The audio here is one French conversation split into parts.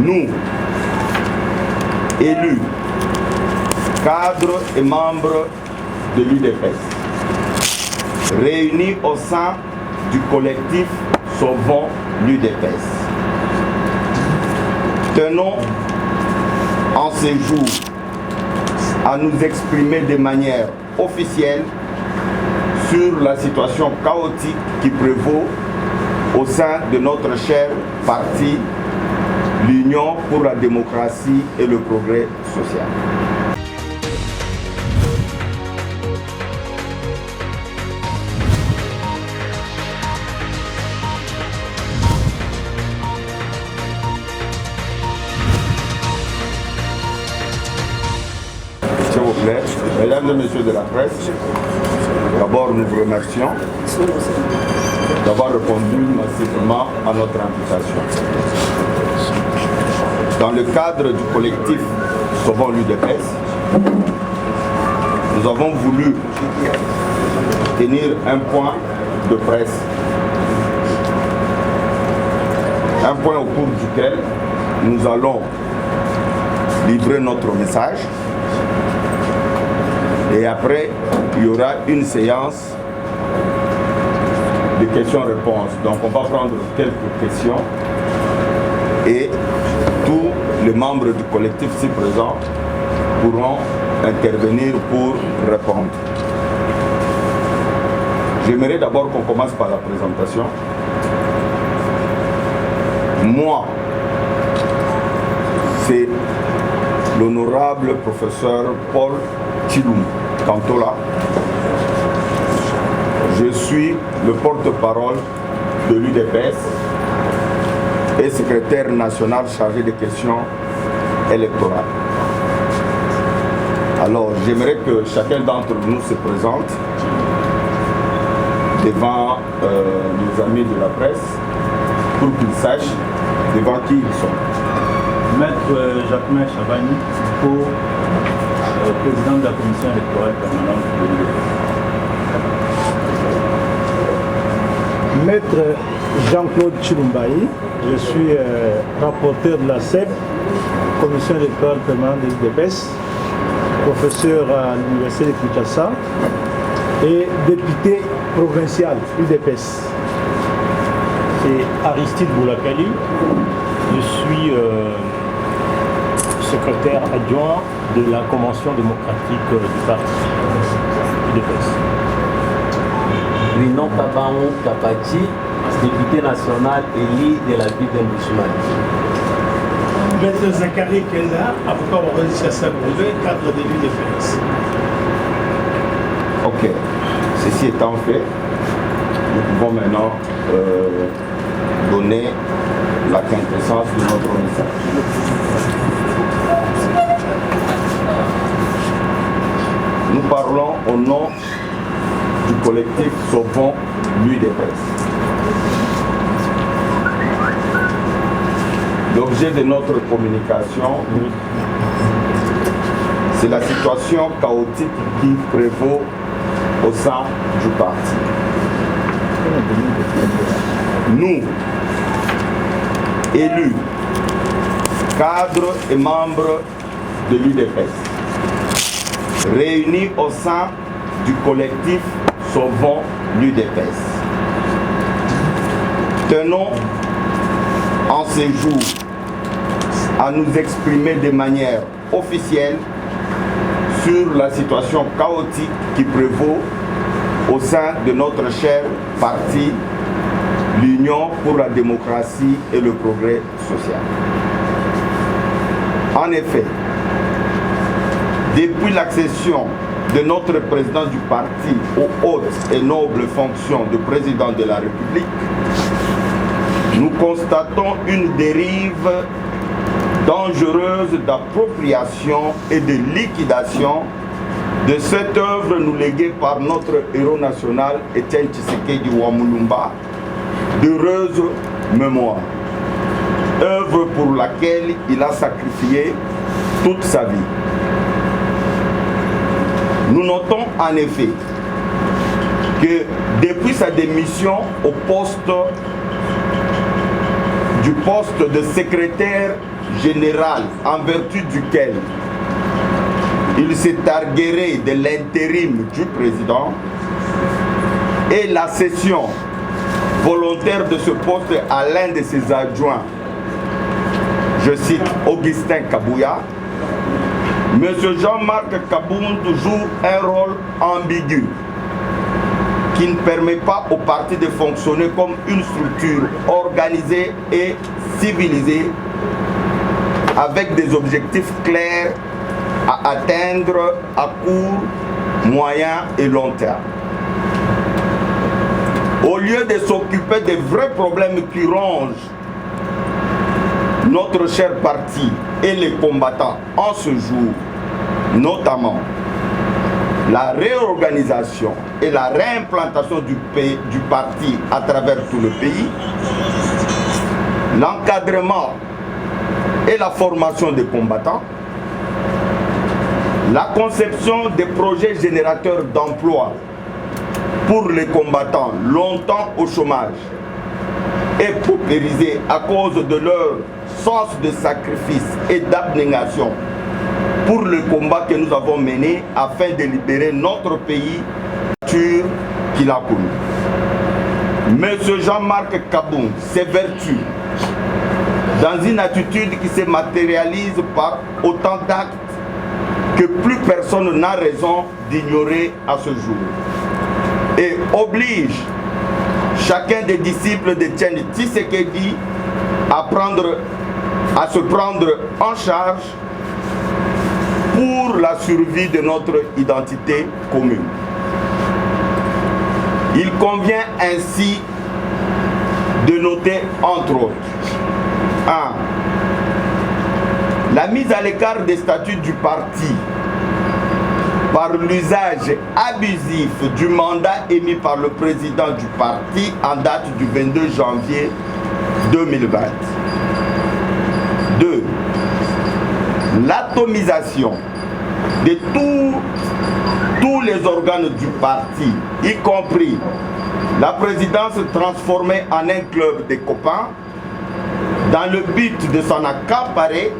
Nous, élus, cadres et membres de l'UDPS, réunis au sein du collectif Sauvons l'UDPS, tenons en ces jours à nous exprimer de manière officielle sur la situation chaotique qui prévaut au sein de notre cher parti, l'Union pour la démocratie et le progrès social. S'il vous plaît, mesdames et messieurs de la presse, d'abord nous vous remercions d'avoir répondu massivement à notre invitation. Dans le cadre du collectif Sauvons l'UDPS, nous avons voulu tenir un point de presse. Un point au cours duquel nous allons livrer notre message. Et après, il y aura une séance de questions-réponses. Donc on va prendre quelques questions et tous les membres du collectif ici présents pourront intervenir pour répondre. J'aimerais d'abord qu'on commence par la présentation. Moi, c'est l'honorable professeur Paul Tshilumba Kantola. Je suis le porte-parole de l'UDPS et secrétaire national chargé des questions électorales. Alors, j'aimerais que chacun d'entre nous se présente devant nos amis de la presse pour qu'ils sachent devant qui ils sont. Maître Jacquemin Chabani, président de la commission électorale permanente de l'UDPS. Maître Jean-Claude Tshilumbaï, je suis rapporteur de la CEP, commission électorale permanente de l'UDPS, professeur à l'université de Kinshasa et député provincial UDPS. C'est Aristide Boulakali, je suis secrétaire adjoint de la Convention démocratique du parti UDPS. Winon Kabaon Kapati, député national élu de la ville de Moussoumaï. Maître Zachary Kenda, avocat au registre brevet, cadre de l'UDPS. Ok, ceci étant fait, nous pouvons maintenant donner la quintessence de notre message. Nous parlons au nom du collectif Sauvons l'UDPS. L'objet de notre communication, c'est la situation chaotique qui prévaut au sein du parti. Nous, élus, cadres et membres de l'UDPS, réunis au sein du collectif Sauvons l'UDPS, tenons en ces jours à nous exprimer de manière officielle sur la situation chaotique qui prévaut au sein de notre cher parti, l'Union pour la démocratie et le progrès social. En effet, depuis l'accession de notre président du parti aux hautes et nobles fonctions de président de la République, nous constatons une dérive dangereuse d'appropriation et de liquidation de cette œuvre nous léguée par notre héros national Étienne Tshisekedi Wamulumba, d'heureuse mémoire, œuvre pour laquelle il a sacrifié toute sa vie. Nous notons en effet que depuis sa démission au poste du poste de secrétaire général en vertu duquel il s'est targué de l'intérim du président et la cession volontaire de ce poste à l'un de ses adjoints, je cite Augustin Kabouya, M. Jean-Marc Kabound joue un rôle ambigu qui ne permet pas au parti de fonctionner comme une structure organisée et civilisée avec des objectifs clairs à atteindre à court, moyen et long terme. Au lieu de s'occuper des vrais problèmes qui rongent notre cher parti et les combattants en ce jour, notamment la réorganisation et la réimplantation du parti à travers tout le pays, l'encadrement et la formation des combattants, la conception des projets générateurs d'emplois pour les combattants longtemps au chômage et paupérisés à cause de leur sens de sacrifice et d'abnégation pour le combat que nous avons mené afin de libérer notre pays qu'il a connu. Monsieur Jean-Marc Kabound s'évertue dans une attitude qui se matérialise par autant d'actes que plus personne n'a raison d'ignorer à ce jour et oblige chacun des disciples de Etienne Tshisekedi à se prendre en charge pour la survie de notre identité commune. Il convient ainsi de noter entre autres 1. La mise à l'écart des statuts du parti par l'usage abusif du mandat émis par le président du parti en date du 22 janvier 2020. 2. L'atomisation de tous les organes du parti, y compris la présidence transformée en un club de copains, dans le but de s'en accaparer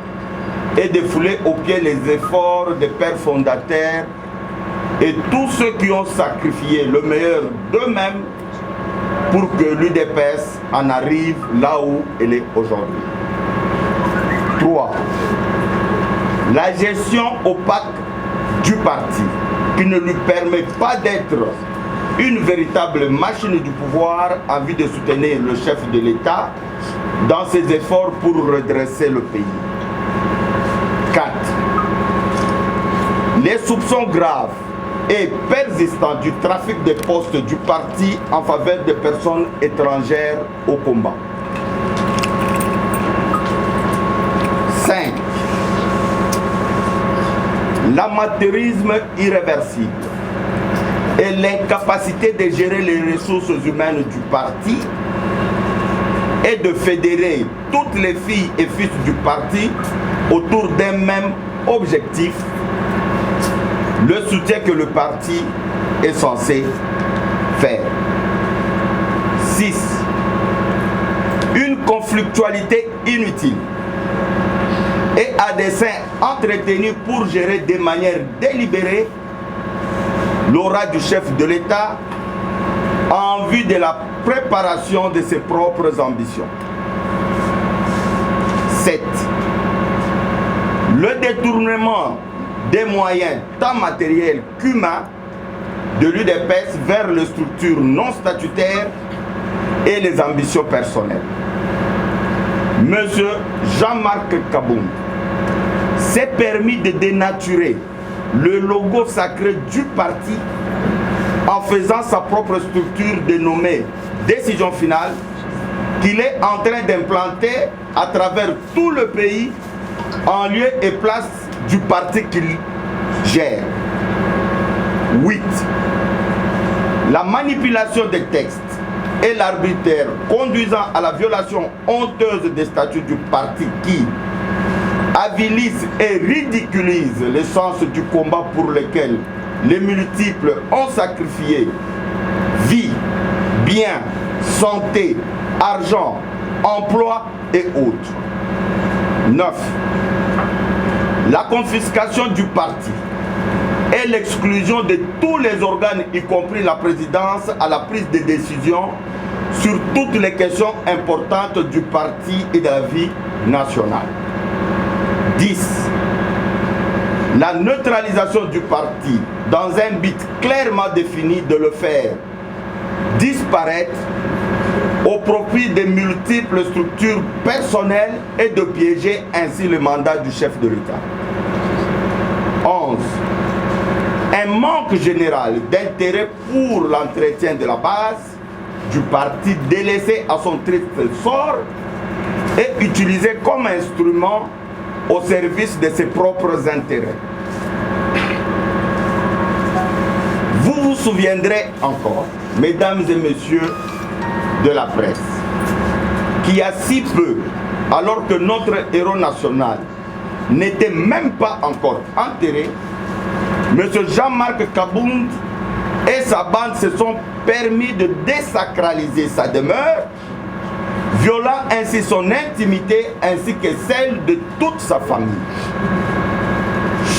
et de fouler aux pieds les efforts des pères fondateurs et tous ceux qui ont sacrifié le meilleur d'eux-mêmes pour que l'UDPS en arrive là où elle est aujourd'hui. 3. La gestion opaque du parti qui ne lui permet pas d'être une véritable machine du pouvoir en vue de soutenir le chef de l'État dans ses efforts pour redresser le pays. 4. Les soupçons graves et persistants du trafic des postes du parti en faveur des personnes étrangères au combat. 5. L'amateurisme irréversible et l'incapacité de gérer les ressources humaines du parti et de fédérer toutes les filles et fils du parti autour d'un même objectif, le soutien que le parti est censé faire. 6. Une conflictualité inutile et à dessein entretenu pour gérer de manière délibérée l'aura du chef de l'État en vue de la préparation de ses propres ambitions. 7. Le détournement des moyens tant matériels qu'humains de l'UDPS vers les structures non statutaires et les ambitions personnelles. Monsieur Jean-Marc Kabound s'est permis de dénaturer le logo sacré du parti en faisant sa propre structure dénommée Décision Finale qu'il est en train d'implanter à travers tout le pays en lieu et place du parti qu'il gère. 8. La manipulation des textes et l'arbitraire conduisant à la violation honteuse des statuts du parti qui avilissent et ridiculisent le sens du combat pour lequel les multiples ont sacrifié vie, biens, santé, argent emploi et autres. 9. La confiscation du parti et l'exclusion de tous les organes, y compris la présidence, à la prise de décision sur toutes les questions importantes du parti et de la vie nationale. 10. La neutralisation du parti dans un but clairement défini de le faire disparaître au profit des multiples structures personnelles et de piéger ainsi le mandat du chef de l'État. 11. Un manque général d'intérêt pour l'entretien de la base du parti délaissé à son triste sort et utilisé comme instrument au service de ses propres intérêts. Vous vous souviendrez encore, mesdames et messieurs de la presse, qu'il y a si peu, alors que notre héros national n'était même pas encore enterré, M. Jean-Marc Kabound et sa bande se sont permis de désacraliser sa demeure, violant ainsi son intimité ainsi que celle de toute sa famille.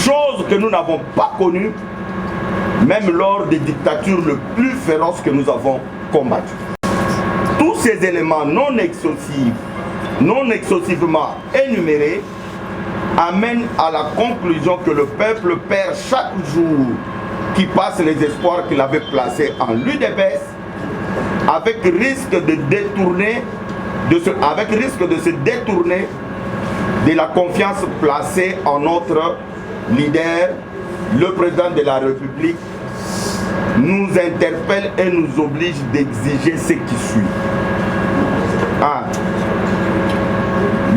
Chose que nous n'avons pas connue, même lors des dictatures les plus féroces que nous avons combattues. Tous ces éléments non exhaustivement énumérés amènent à la conclusion que le peuple perd chaque jour qui passe les espoirs qu'il avait placés en l'UDPS, avec risque de se détourner de la confiance placée en notre leader, le président de la République, nous interpelle et nous oblige d'exiger ce qui suit. 1.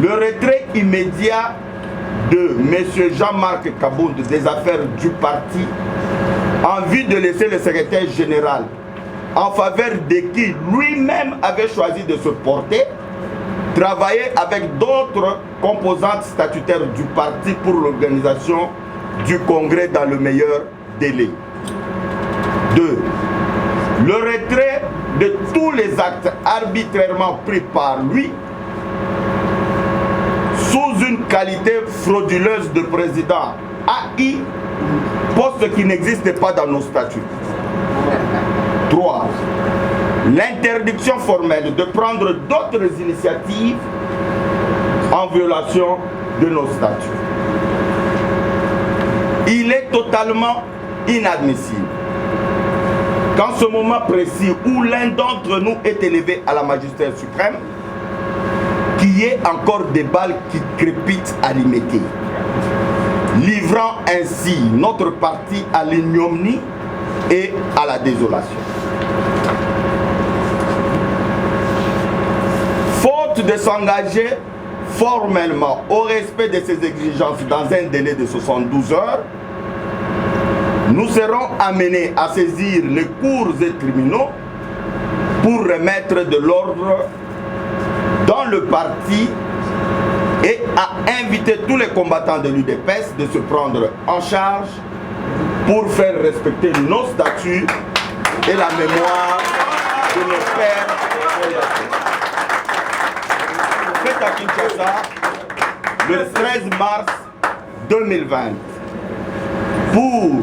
Le retrait immédiat de M. Jean-Marc Kabound des affaires du parti en vue de laisser le secrétaire général en faveur de qui lui-même avait choisi de se porter, travailler avec d'autres composantes statutaires du parti pour l'organisation du congrès dans le meilleur délai. 2. Le retrait de tous les actes arbitrairement pris par lui sous une qualité frauduleuse de président AI, poste qui n'existe pas dans nos statuts. 3. L'interdiction formelle de prendre d'autres initiatives en violation de nos statuts. Il est totalement inadmissible qu'en ce moment précis où l'un d'entre nous est élevé à la magistrature suprême, qu'il y ait encore des balles qui crépitent à l'immédiat, livrant ainsi notre parti à l'ignominie et à la désolation. Faute de s'engager formellement au respect de ces exigences dans un délai de 72 heures, nous serons amenés à saisir les cours et tribunaux pour remettre de l'ordre dans le parti et à inviter tous les combattants de l'UDPS de se prendre en charge pour faire respecter nos statuts et la mémoire de nos pères fondateurs. Fait à Kinshasa le 13 mars 2020 pour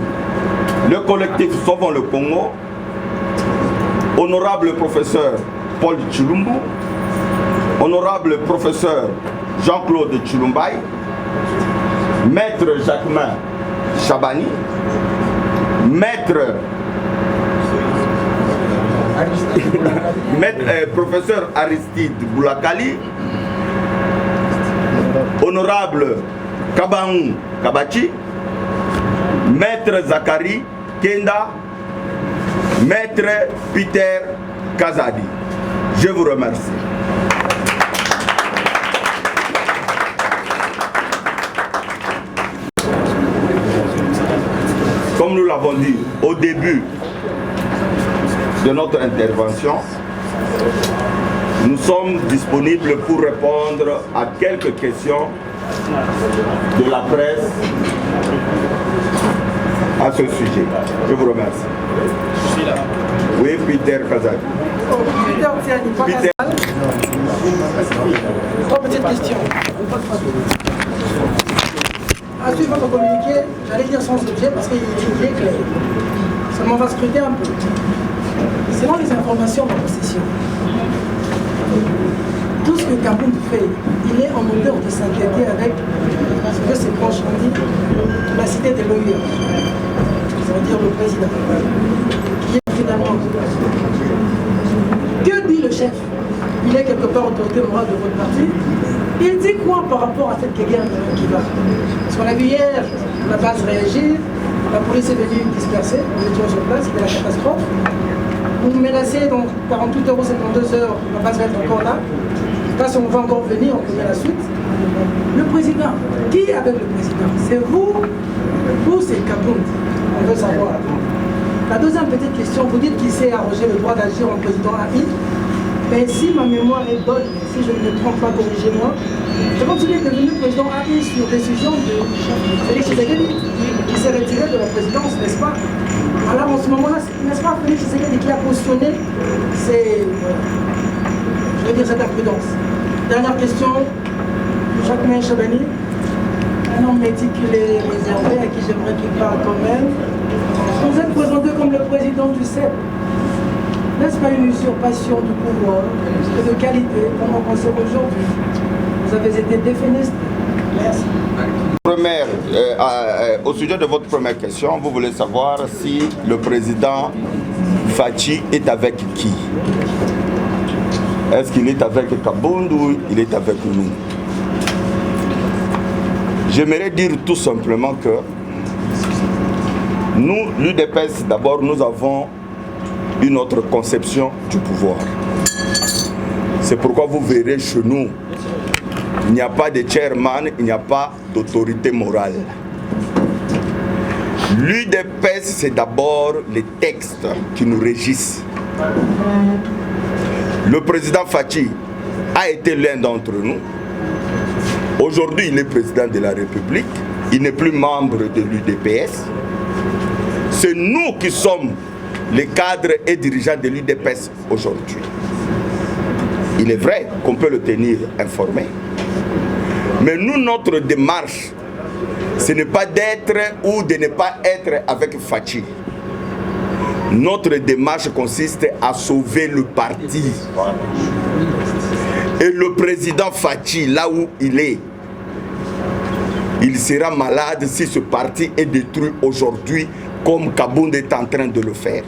le collectif Sauvons le Congo, honorable professeur Paul Tshilumbu, honorable professeur Jean-Claude Tshilumbaï, maître Jacquemin Chabani, professeur Aristide Boulakali, honorable Kabaou Kabachi, maître Zakari Kenda, maître Peter Kazadi. Je vous remercie. Comme nous l'avons dit au début de notre intervention, nous sommes disponibles pour répondre à quelques questions de la presse à ce sujet. Je vous remercie. Oui, Peter Kazadi. Peter Trois petites questions. À suivre votre communiqué, j'allais dire sans objet parce qu'il est clair. Seulement on va scruter un peu. Selon les informations de possession, tout ce que Kabound fait, il est en odeur de s'inquiéter avec ce que ses proches ont dit, la cité des lawyers, ça veut dire le président, qui est finalement. Que dit le chef? Il est quelque part autorité morale de votre parti. Il dit quoi par rapport à cette guerre qui va? Parce qu'on a vu hier la base réagir, la police est venue disperser, nous étions sur place, c'était la catastrophe. Vous nous menacez donc 48 euros, 52 heures, la base va être encore là. Parce qu'on va encore venir, on connaît la suite. Le président, qui est avec le président? C'est vous ou c'est Kabound? On veut savoir. La deuxième petite question, vous dites qu'il s'est arrogé le droit d'agir en président AI. Mais si ma mémoire est bonne, si je ne me trompe pas, corrigez-moi, je pense qu'il est devenu président AI sur décision de Félix Tshisekedi, qui s'est retiré de la présidence, n'est-ce pas? Alors en ce moment-là, n'est-ce pas Félix Tshisekedi qui a cautionné cette imprudence? Dernière question, Jacques Chabani, un homme méticulé, réservé, à qui j'aimerais qu'il parle quand même. Vous êtes présenté comme le président du CEP. N'est-ce pas une usurpation du pouvoir et de qualité, comme on constate aujourd'hui? Vous avez été défenestré. Merci. Au sujet de votre première question, vous voulez savoir si le président Fachi est avec qui? Est-ce qu'il est avec Kabound ou il est avec nous? J'aimerais dire tout simplement que nous, l'UDPS, d'abord, nous avons une autre conception du pouvoir. C'est pourquoi vous verrez chez nous, il n'y a pas de chairman, il n'y a pas d'autorité morale. L'UDPS, c'est d'abord les textes qui nous régissent. Le président Fachi a été l'un d'entre nous. Aujourd'hui, il est président de la République. Il n'est plus membre de l'UDPS. C'est nous qui sommes les cadres et dirigeants de l'UDPS aujourd'hui. Il est vrai qu'on peut le tenir informé. Mais nous, notre démarche, ce n'est pas d'être ou de ne pas être avec Fachi. Notre démarche consiste à sauver le parti. Et le président Fachi, là où il est, il sera malade si ce parti est détruit aujourd'hui comme Kabound est en train de le faire.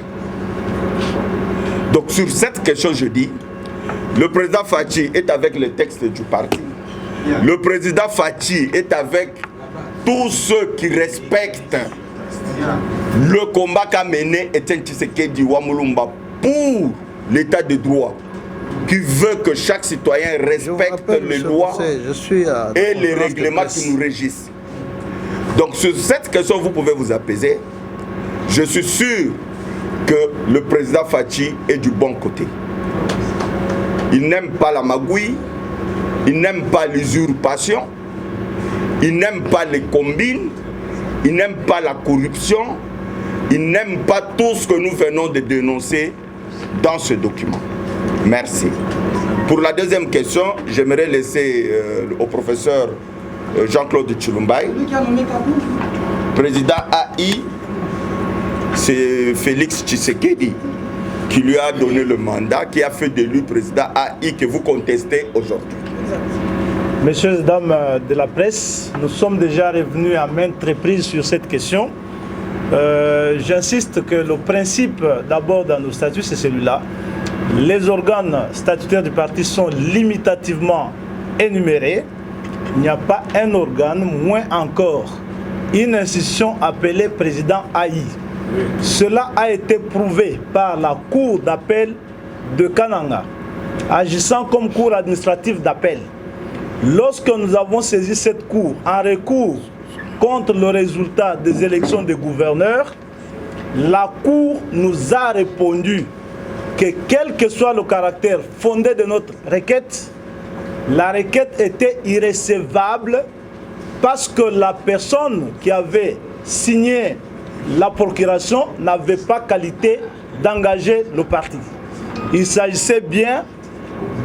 Donc sur cette question, je dis, le président Fachi est avec le texte du parti. Le président Fachi est avec tous ceux qui respectent le combat qu'a mené Etienne Tshisekedi Wamulumba pour l'état de droit, qui veut que chaque citoyen respecte les lois et les règlements qui nous régissent. Donc sur cette question, vous pouvez vous apaiser. Je suis sûr que le président Fachi est du bon côté. Il n'aime pas la magouille, il n'aime pas l'usurpation, il n'aime pas les combines, il n'aime pas la corruption, il n'aime pas tout ce que nous venons de dénoncer dans ce document. Merci. Pour la deuxième question, j'aimerais laisser au professeur Jean-Claude Tshilumbai. Président AI, c'est Félix Tshisekedi qui lui a donné le mandat, qui a fait de lui président AI que vous contestez aujourd'hui. Messieurs et dames de la presse, nous sommes déjà revenus à maintes reprises sur cette question. J'insiste que le principe d'abord dans nos statuts, c'est celui-là. Les organes statutaires du parti sont limitativement énumérés. Il n'y a pas un organe, moins encore une institution appelée président AI. Cela a été prouvé par la cour d'appel de Kananga, agissant comme cour administrative d'appel. Lorsque nous avons saisi cette cour en recours contre le résultat des élections des gouverneurs, la cour nous a répondu que quel que soit le caractère fondé de notre requête, la requête était irrécevable parce que la personne qui avait signé la procuration n'avait pas qualité d'engager le parti. Il s'agissait bien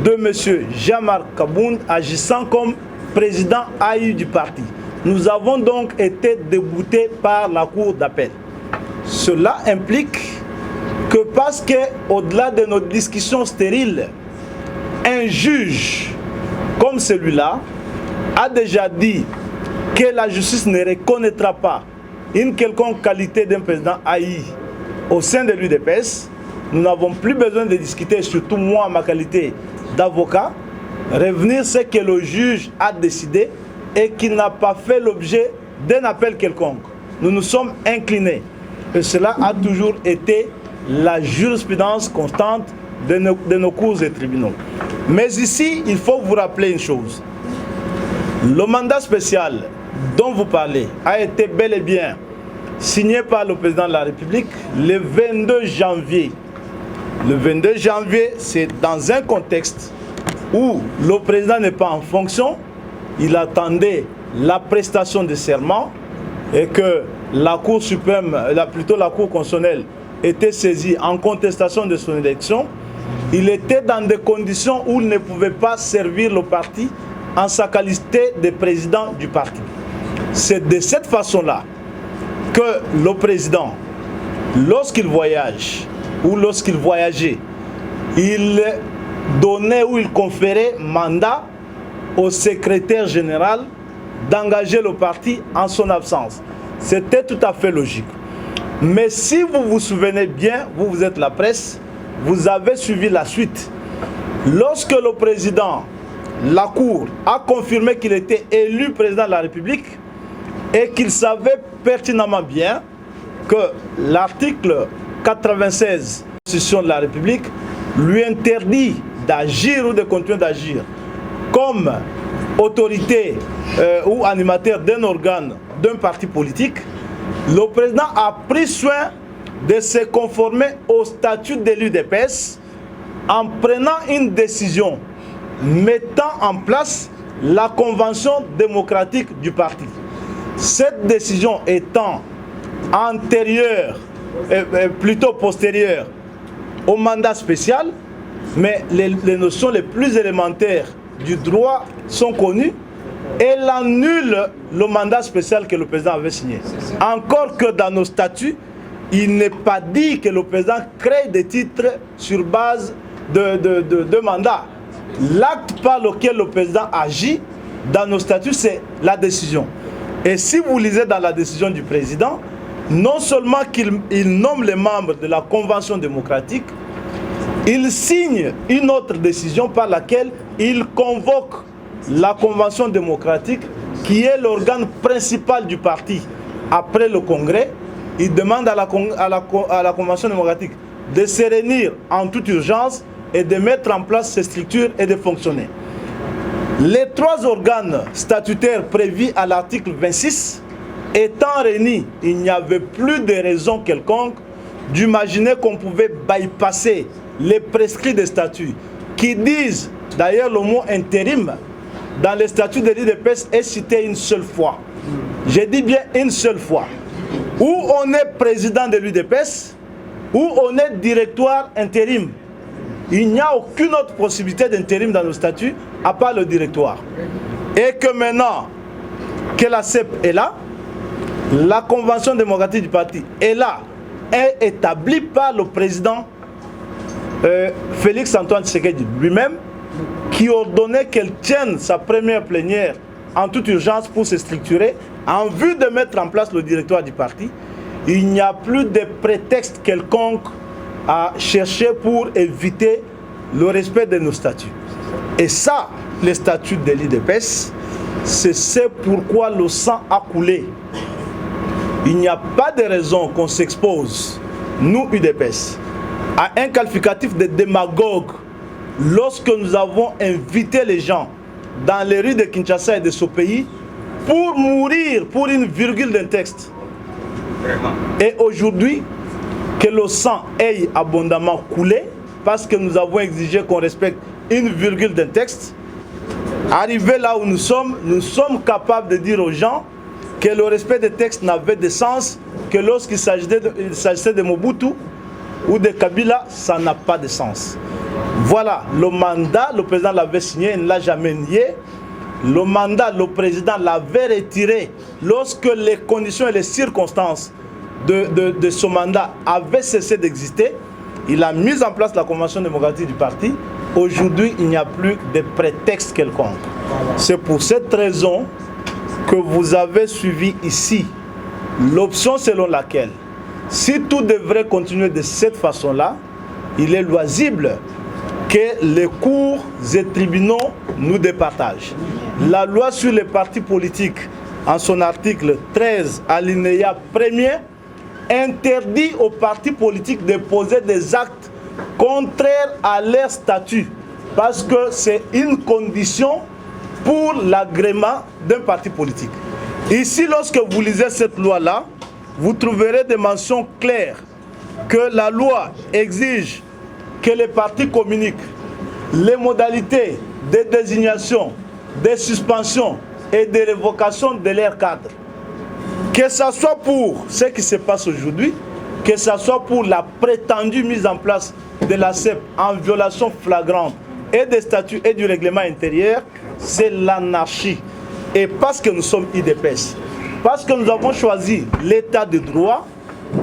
de M. Jean-Marc Kabound agissant comme président AI du parti. Nous avons donc été déboutés par la Cour d'appel. Cela implique que parce qu'au-delà de nos discussions stériles, un juge comme celui-là a déjà dit que la justice ne reconnaîtra pas une quelconque qualité d'un président AI au sein de l'UDPS, nous n'avons plus besoin de discuter, surtout moi, ma qualité d'avocat, revenir ce que le juge a décidé et qui n'a pas fait l'objet d'un appel quelconque. Nous nous sommes inclinés. Et cela a toujours été la jurisprudence constante de nos cours et tribunaux. Mais ici, il faut vous rappeler une chose. Le mandat spécial dont vous parlez a été bel et bien signé par le président de la République le 22 janvier. Le 22 janvier, c'est dans un contexte où le président n'est pas en fonction, il attendait la prestation de serment et que la Cour suprême, plutôt la Cour constitutionnelle, était saisie en contestation de son élection. Il était dans des conditions où il ne pouvait pas servir le parti en sa qualité de président du parti. C'est de cette façon-là que le président, lorsqu'il voyage ou lorsqu'il voyageait, il donnait ou il conférait mandat au secrétaire général d'engager le parti en son absence. C'était tout à fait logique. Mais si vous vous souvenez bien, vous êtes la presse, vous avez suivi la suite. Lorsque le président, la Cour, a confirmé qu'il était élu président de la République et qu'il savait pertinemment bien que l'article 96 de la Constitution de la République lui interdit d'agir ou de continuer d'agir comme autorité ou animateur d'un organe, d'un parti politique, le président a pris soin de se conformer au statut de l'UDPS en prenant une décision mettant en place la convention démocratique du parti. Cette décision étant antérieure, plutôt postérieure au mandat spécial, mais les notions les plus élémentaires du droit sont connues, elle annule le mandat spécial que le président avait signé. Encore que dans nos statuts, il n'est pas dit que le président crée des titres sur base de mandat. L'acte par lequel le président agit dans nos statuts, c'est la décision. Et si vous lisez dans la décision du président, non seulement qu'il nomme les membres de la Convention démocratique, il signe une autre décision par laquelle il convoque la Convention démocratique, qui est l'organe principal du parti après le Congrès. Il demande à la Convention démocratique de se réunir en toute urgence et de mettre en place ces structures et de fonctionner. Les trois organes statutaires prévus à l'article 26 étant réunis, il n'y avait plus de raison quelconque d'imaginer qu'on pouvait bypasser les prescrits des statuts qui disent, d'ailleurs le mot intérim dans les statuts de l'UDPS est cité une seule fois. Je dis bien une seule fois. Ou on est président de l'UDPS, ou on est directoire intérim. Il n'y a aucune autre possibilité d'intérim dans nos statuts à part le directoire. Et que maintenant que la CEP est là, la Convention démocratique du parti est là, est établie par le président Félix Antoine Tshisekedi lui-même, qui ordonnait qu'elle tienne sa première plénière en toute urgence pour se structurer en vue de mettre en place le directoire du parti. Il n'y a plus de prétexte quelconque à chercher pour éviter le respect de nos statuts. Et ça, les statuts de l'UDPS, c'est ce pourquoi le sang a coulé. Il n'y a pas de raison qu'on s'expose, nous UDPS, à un qualificatif de démagogue lorsque nous avons invité les gens dans les rues de Kinshasa et de ce pays pour mourir pour une virgule d'un texte. Et aujourd'hui, que le sang ait abondamment coulé, parce que nous avons exigé qu'on respecte une virgule d'un texte, arrivé là où nous sommes capables de dire aux gens que le respect des textes n'avait de sens que lorsqu'il s'agissait de Mobutu ou de Kabila, ça n'a pas de sens. Voilà, le mandat, le président l'avait signé, il ne l'a jamais nié. Le mandat, le président l'avait retiré lorsque les conditions et les circonstances de ce mandat avaient cessé d'exister. Il a mis en place la convention démocratique du parti. Aujourd'hui, il n'y a plus de prétexte quelconque. C'est pour cette raison que vous avez suivi ici l'option selon laquelle, si tout devrait continuer de cette façon-là, il est loisible que les cours et tribunaux nous départagent. La loi sur les partis politiques, en son article 13, alinéa 1er, interdit aux partis politiques de poser des actes contraires à leur statut, parce que c'est une condition pour l'agrément d'un parti politique. Ici, lorsque vous lisez cette loi-là, vous trouverez des mentions claires que la loi exige que les partis communiquent les modalités de désignation, de suspension et de révocation de leur cadre. Que ce soit pour ce qui se passe aujourd'hui, que ce soit pour la prétendue mise en place de la CEP en violation flagrante et des statuts et du règlement intérieur, c'est l'anarchie. Et parce que nous sommes IDPS, parce que nous avons choisi l'état de droit,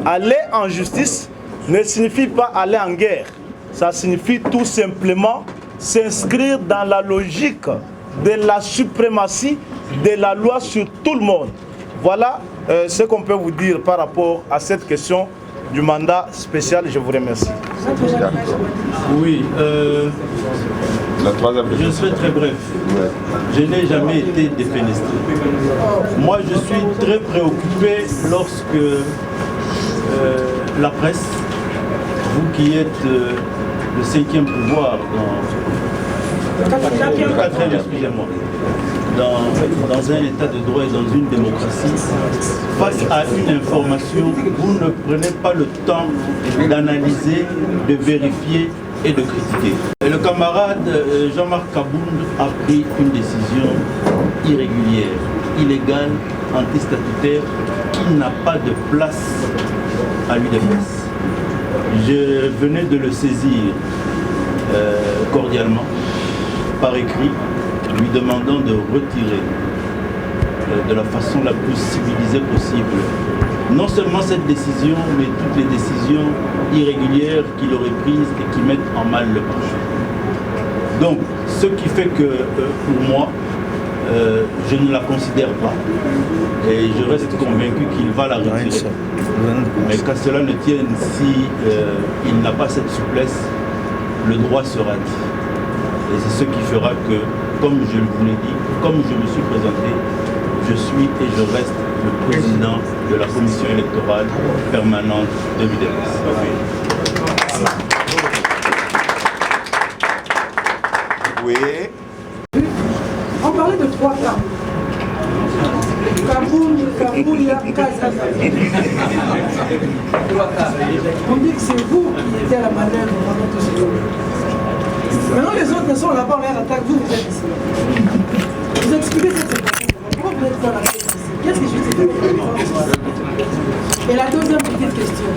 aller en justice ne signifie pas aller en guerre. Ça signifie tout simplement s'inscrire dans la logique de la suprématie de la loi sur tout le monde. Voilà ce qu'on peut vous dire par rapport à cette question du mandat spécial. Je vous remercie. Oui, je serai très bref. Je n'ai jamais été défenestré. Moi, je suis très préoccupé lorsque la presse, vous qui êtes le 5e pouvoir excusez-moi, dans un état de droit et dans une démocratie, face à une information, vous ne prenez pas le temps d'analyser, de vérifier et de critiquer. Et le camarade Jean-Marc Kabound a pris une décision irrégulière, illégale, antistatutaire, qui n'a pas de place à l'UDPS. Je venais de le saisir cordialement, par écrit, lui demandant de retirer de la façon la plus civilisée possible non seulement cette décision, mais toutes les décisions irrégulières qu'il aurait prises et qui mettent en mal le parti. Donc, ce qui fait que pour moi, je ne la considère pas. Et je reste convaincu qu'il va la retirer. Mais qu'à cela ne tienne, si il n'a pas cette souplesse, le droit sera dit. Et c'est ce qui fera que, comme je vous l'ai dit, comme je me suis présenté, je suis et je reste le président de la commission électorale permanente de l'UDPS. Oui. On parlait de 3 cas. Kabouya, Kazaza. On dit que c'est vous qui étiez à la manœuvre pendant tout ce temps. Maintenant les autres sont là-bas, on les attaque, vous êtes ici. Vous expliquez cette situation. Pourquoi vous êtes dans la tête ici? Qu'est-ce qui justifie votre présence? Et la deuxième petite question.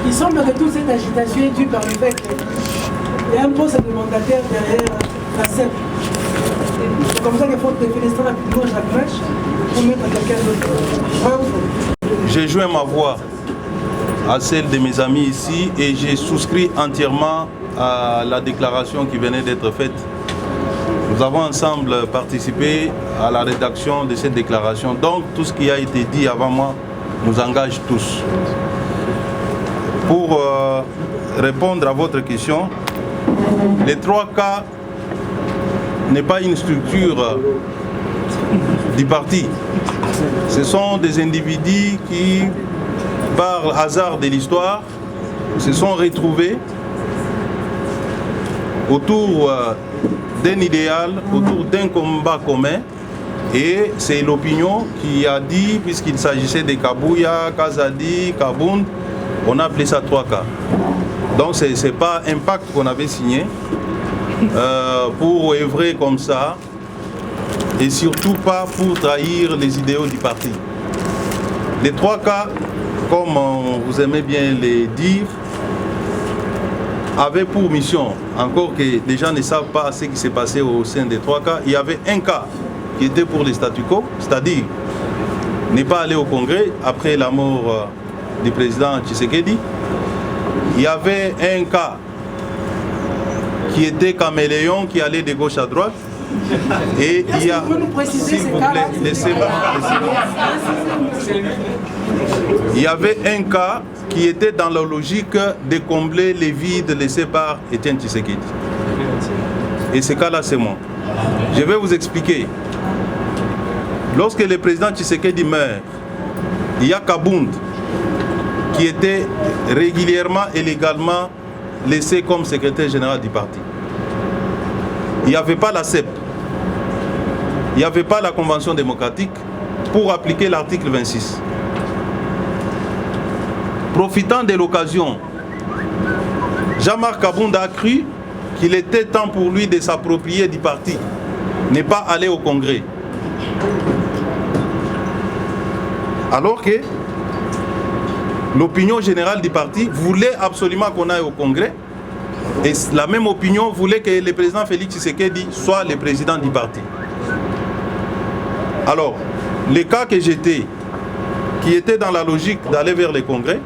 Il semble que toute cette agitation est due par le fait qu'il y a un poste de mandataire derrière la CEP. C'est comme ça qu'il faut défenestrer rapidement chaque match pour mettre quelqu'un d'autre. J'ai joint ma voix à celle de mes amis ici et j'ai souscrit entièrement à la déclaration qui venait d'être faite. Nous avons ensemble participé à la rédaction de cette déclaration. Donc tout ce qui a été dit avant moi nous engage tous. Pour répondre à votre question, les 3 cas n'est pas une structure du parti. Ce sont des individus qui, par hasard de l'histoire, se sont retrouvés autour d'un idéal, autour d'un combat commun. Et c'est l'opinion qui a dit, puisqu'il s'agissait de Kabouya, Kazadi, Kabound, on a appelé ça 3 cas. Donc ce n'est pas un pacte qu'on avait signé pour œuvrer comme ça et surtout pas pour trahir les idéaux du parti. Les 3 cas, comme vous aimez bien les dire, avait pour mission, encore que les gens ne savent pas ce qui s'est passé au sein des 3 cas, il y avait un cas qui était pour les statu quo, c'est-à-dire ne pas aller au Congrès après la mort du président Tshisekedi. Il y avait un cas qui était caméléon, qui allait de gauche à droite. Et il y a... S'il vous plaît, laissez-moi. Il y avait un cas qui était dans la logique de combler les vides laissés par Étienne Tshisekedi. Et ce cas-là, c'est moi. Je vais vous expliquer. Lorsque le président Tshisekedi meurt, il y a Kabound qui était régulièrement et légalement laissé comme secrétaire général du parti. Il n'y avait pas la CEP, il n'y avait pas la Convention démocratique pour appliquer l'article 26. Profitant de l'occasion, Jean-Marc Kabound a cru qu'il était temps pour lui de s'approprier du parti, ne pas aller au Congrès. Alors que l'opinion générale du parti voulait absolument qu'on aille au Congrès, et la même opinion voulait que le président Félix Tshisekedi soit le président du parti. Alors, le cas que j'étais, qui était dans la logique d'aller vers le Congrès,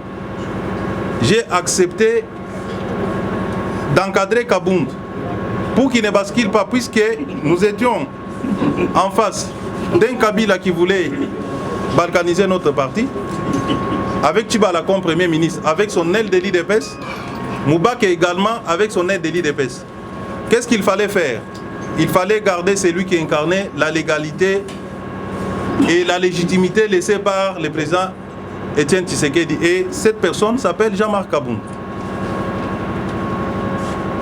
j'ai accepté d'encadrer Kabound pour qu'il ne bascule pas, puisque nous étions en face d'un Kabila qui voulait balkaniser notre parti, avec Tchibala comme Premier ministre, avec son aile de l'IDPS, Moubak également avec son aile de l'IDPS. Qu'est-ce qu'il fallait faire? Il fallait garder celui qui incarnait la légalité et la légitimité laissée par le président Étienne Tshisekedi. Et cette personne s'appelle Jean-Marc Kabound,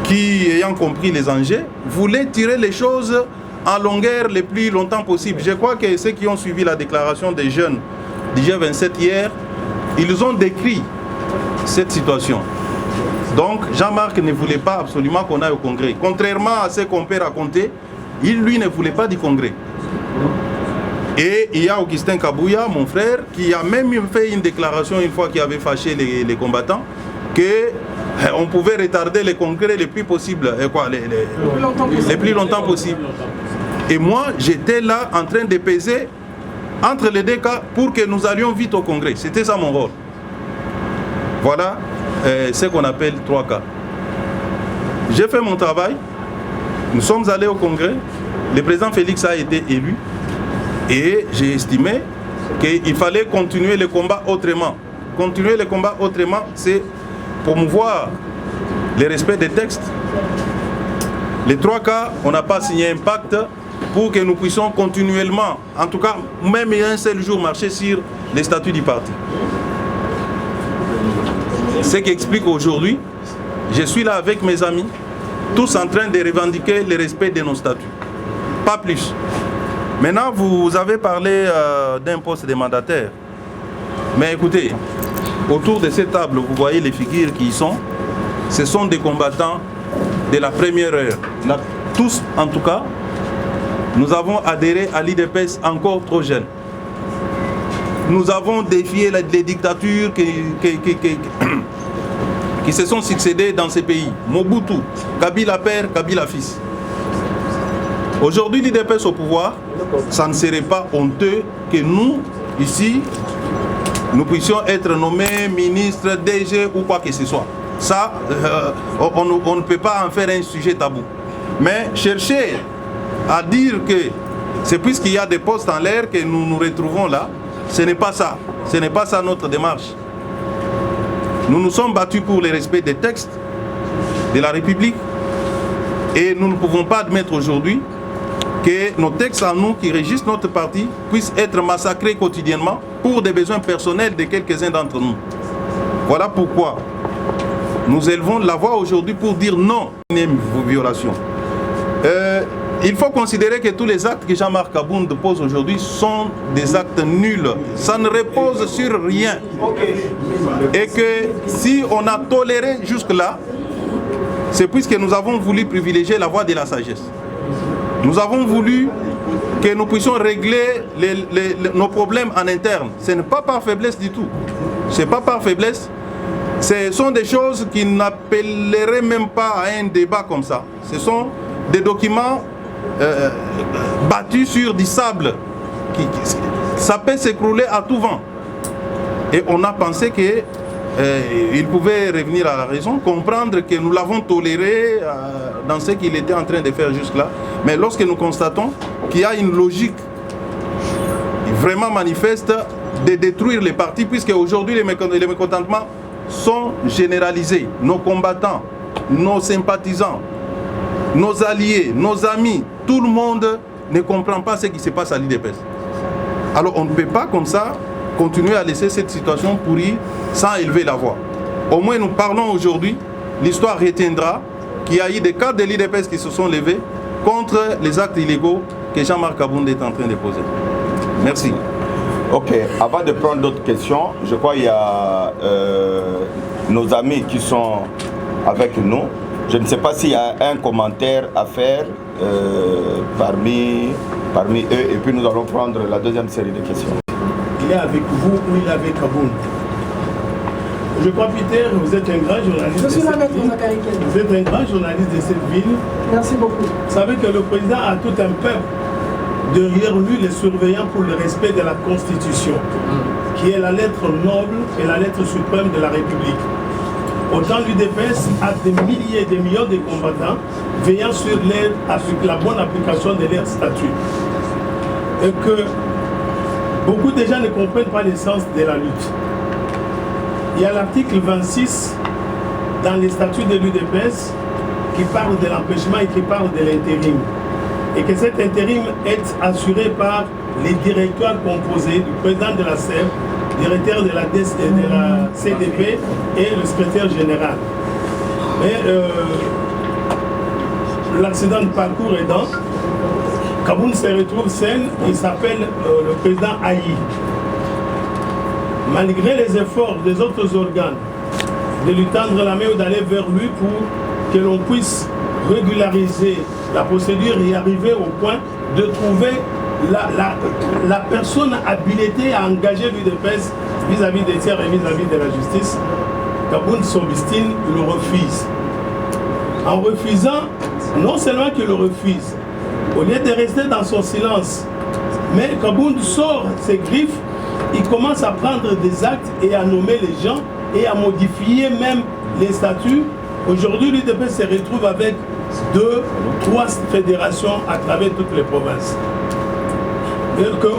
qui, ayant compris les enjeux, voulait tirer les choses en longueur le plus longtemps possible. Je crois que ceux qui ont suivi la déclaration des jeunes du G27 hier, ils ont décrit cette situation. Donc Jean-Marc ne voulait pas absolument qu'on aille au Congrès. Contrairement à ce qu'on peut raconter, il lui ne voulait pas du Congrès. Et il y a Augustin Kabouya, mon frère, qui a même fait une déclaration une fois qu'il avait fâché les combattants, qu'on pouvait retarder le Congrès le plus possible, le plus longtemps possible. Et moi, j'étais là en train de peser entre les deux cas pour que nous allions vite au Congrès. C'était ça mon rôle. Voilà ce qu'on appelle 3 cas. J'ai fait mon travail, nous sommes allés au Congrès, le président Félix a été élu et j'ai estimé qu'il fallait continuer le combat autrement. Continuer le combat autrement, c'est promouvoir le respect des textes. Les 3 cas, on n'a pas signé un pacte pour que nous puissions continuellement, en tout cas, même un seul jour, marcher sur les statuts du parti. Ce qui explique aujourd'hui, je suis là avec mes amis, tous en train de revendiquer le respect de nos statuts. Pas plus. Maintenant, vous avez parlé d'un poste de mandataire. Mais écoutez, autour de cette table, vous voyez les figures qui y sont. Ce sont des combattants de la première heure. Là, tous, en tout cas, nous avons adhéré à l'IDPS encore trop jeune. Nous avons défié les dictatures qui se sont succédées dans ces pays. Mobutu, Kabila père, Kabila fils. Aujourd'hui, l'IDPS au pouvoir, ça ne serait pas honteux que nous, ici, nous puissions être nommés ministres, DG ou quoi que ce soit. Ça, on ne peut pas en faire un sujet tabou. Mais chercher à dire que c'est puisqu'il y a des postes en l'air que nous nous retrouvons là, ce n'est pas ça. Ce n'est pas ça notre démarche. Nous nous sommes battus pour le respect des textes de la République et nous ne pouvons pas admettre aujourd'hui que nos textes à nous qui régissent notre parti puissent être massacrés quotidiennement pour des besoins personnels de quelques-uns d'entre nous. Voilà pourquoi nous élevons la voix aujourd'hui pour dire non aux violations. Il faut considérer que tous les actes que Jean-Marc Kabound pose aujourd'hui sont des actes nuls. Ça ne repose sur rien. Et que si on a toléré jusque-là, c'est puisque nous avons voulu privilégier la voie de la sagesse. Nous avons voulu que nous puissions régler nos problèmes en interne. Ce n'est pas par faiblesse du tout. Ce n'est pas par faiblesse. Ce sont des choses qui n'appelleraient même pas à un débat comme ça. Ce sont des documents battus sur du sable. Ça peut s'écrouler à tout vent. Et on a pensé qu'il pouvait revenir à la raison, comprendre que nous l'avons toléré dans ce qu'il était en train de faire jusque-là. Mais lorsque nous constatons qu'il y a une logique vraiment manifeste de détruire les partis, puisque aujourd'hui les mécontentements sont généralisés. Nos combattants, nos sympathisants, nos alliés, nos amis, tout le monde ne comprend pas ce qui se passe à l'UDPS. Alors on ne peut pas comme ça continuer à laisser cette situation pourrie sans élever la voix. Au moins nous parlons aujourd'hui, l'histoire retiendra qu'il y a eu des cadres de l'UDPS qui se sont levés contre les actes illégaux que Jean-Marc Kabound est en train de poser. Merci. Ok, avant de prendre d'autres questions, je crois qu'il y a nos amis qui sont avec nous. Je ne sais pas s'il y a un commentaire à faire parmi eux, et puis nous allons prendre la deuxième série de questions. Il est avec vous ou il est avec Kabound? Je crois, Peter, vous êtes un grand journaliste. Je suis là, maître Zakari. Vous êtes un grand journaliste de cette ville. Merci beaucoup. Vous savez que le président a tout un peuple derrière lui, les surveillants pour le respect de la Constitution, qui est la lettre noble et la lettre suprême de la République. Autant l'UDPS a des milliers et des millions de combattants veillant sur la bonne application de leur statut. Et que beaucoup de gens ne comprennent pas l'essence de la lutte. Il y a l'article 26 dans les statuts de l'UDPS qui parle de l'empêchement et qui parle de l'intérim. Et que cet intérim est assuré par les directoires composés du président de la CEP, directeur de la CDP et le secrétaire général. Mais l'accident de parcours aidant, Kabound se retrouve seul, il s'appelle le président Aïe. Malgré les efforts des autres organes de lui tendre la main ou d'aller vers lui pour que l'on puisse régulariser la procédure et arriver au point de trouver la personne habilitée à engager l'UDPS vis-à-vis des tiers et vis-à-vis de la justice, Kabound s'obstine, le refuse. En refusant, non seulement qu'il le refuse, au lieu de rester dans son silence, mais Kabound sort ses griffes, il commence à prendre des actes et à nommer les gens et à modifier même les statuts. Aujourd'hui, l'UDPS se retrouve avec 2, 3 fédérations à travers toutes les provinces.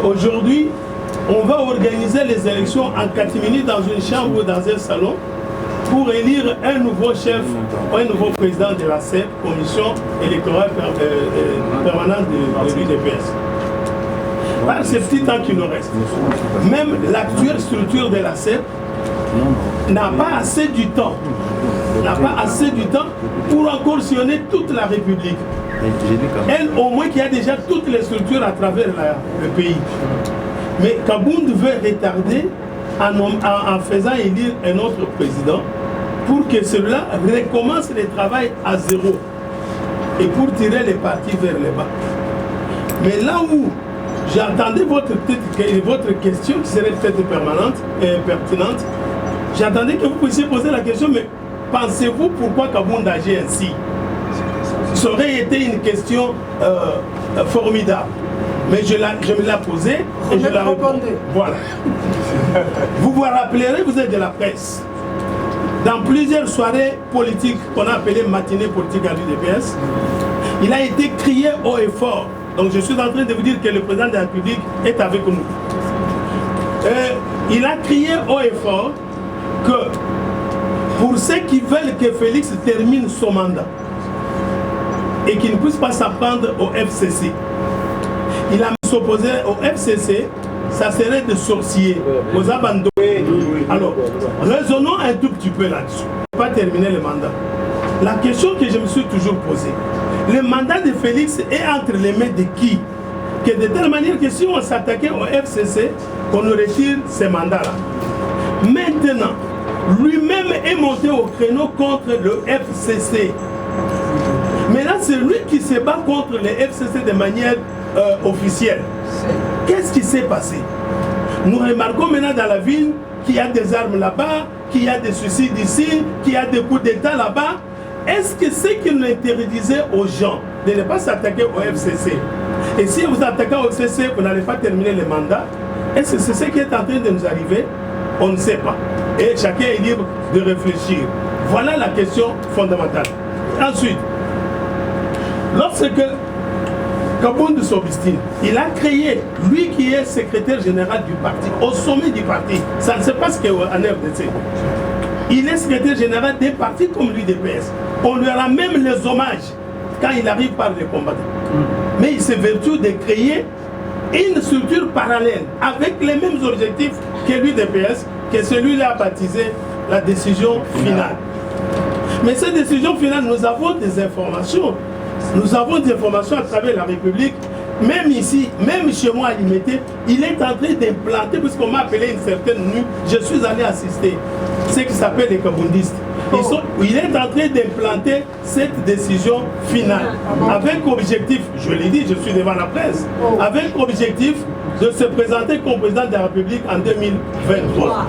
Aujourd'hui, on va organiser les élections en catimini dans une chambre ou dans un salon pour élire un nouveau chef, un nouveau président de la CEP, commission électorale permanente de l'UDPS. Par ce petit temps qui nous reste, même l'actuelle structure de la CEP n'a pas assez du temps. Pour encore sillonner toute la République. Elle, au moins, qui a déjà toutes les structures à travers le pays. Mais Kabound veut retarder en faisant élire un autre président pour que celui-là recommence le travail à zéro et pour tirer les partis vers le bas. Mais là où j'entendais votre question, qui serait peut-être permanente et pertinente, j'attendais que vous puissiez poser la question, mais pensez-vous pourquoi Kabound agit ainsi? Ça aurait été une question formidable. Mais je me la posais et je la répondais. Voilà. Vous vous rappellerez, vous êtes de la presse. Dans plusieurs soirées politiques qu'on a appelées matinées politiques à l'UDPS, il a été crié haut et fort. Donc je suis en train de vous dire que le président de la République est avec nous. Il a crié haut et fort que pour ceux qui veulent que Félix termine son mandat et qu'il ne puisse pas s'apprendre au FCC, il a s'opposé au FCC, ça serait de sorcier, aux abandonnés. Alors, raisonnons un tout petit peu là-dessus. Pas terminer le mandat. La question que je me suis toujours posée, le mandat de Félix est entre les mains de qui? Que de telle manière que si on s'attaquait au FCC, qu'on nous retire ces mandats-là. Maintenant, lui-même est monté au créneau contre le FCC. Mais là, c'est lui qui se bat contre le FCC de manière officielle. Qu'est-ce qui s'est passé? Nous remarquons maintenant dans la ville qu'il y a des armes là-bas, qu'il y a des suicides ici, qu'il y a des coups d'État là-bas. Est-ce que c'est qu'il interdisait aux gens de ne pas s'attaquer au FCC? Et si vous attaquez au FCC, vous n'allez pas terminer le mandat. Est-ce que c'est ce qui est en train de nous arriver? On ne sait pas. Et chacun est libre de réfléchir. Voilà la question fondamentale. Ensuite, lorsque Kabound s'obstine, il a créé, lui qui est secrétaire général du parti, au sommet du parti, ça ne se passe qu'en RDC. Il est secrétaire général des partis comme l'UDPS. On lui rend même les hommages quand il arrive par les combattants. Mais il s'évertue de créer une structure parallèle avec les mêmes objectifs que l'UDPS, que celui-là a baptisé la décision finale. Mais cette décision finale, nous avons des informations. Nous avons des informations à travers la République. Même ici, même chez moi à Limité, il est en train d'implanter, puisqu'on m'a appelé une certaine nuit, je suis allé assister, ce qui s'appelle les kaboundistes. Il est en train d'implanter cette décision finale, avec objectif, je l'ai dit, je suis devant la presse, avec objectif de se présenter comme président de la République en 2023.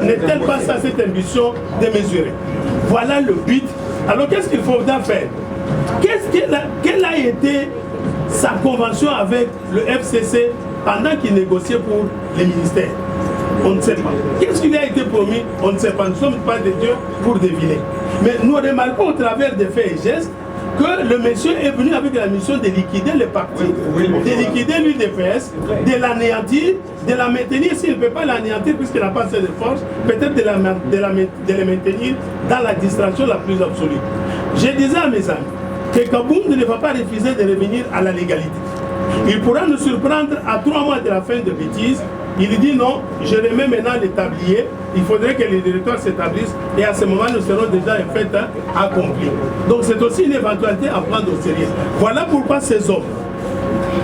N'est-elle pas ça cette ambition démesurée? Voilà le but. Alors qu'est-ce qu'il faudra faire? Quelle a été sa convention avec le FCC pendant qu'il négociait pour les ministères? On ne sait pas. Qu'est-ce qui a été promis? On ne sait pas. Nous ne sommes pas des dieux pour deviner. Mais nous remarquons au travers des faits et gestes que le monsieur est venu avec la mission de liquider les partis, de liquider l'UDPS, de l'anéantir, de la maintenir. S'il ne peut pas l'anéantir puisqu'il n'a pas assez de force, peut-être de les maintenir dans la distraction la plus absolue. Je disais à mes amis que Kabound ne va pas refuser de revenir à la légalité. Il pourra nous surprendre à 3 mois de la fin de bêtises. Il dit non, je remets maintenant les tabliers, il faudrait que les territoires s'établissent et à ce moment nous serons déjà en fait accomplis. Donc c'est aussi une éventualité à prendre au sérieux. Voilà pourquoi ces hommes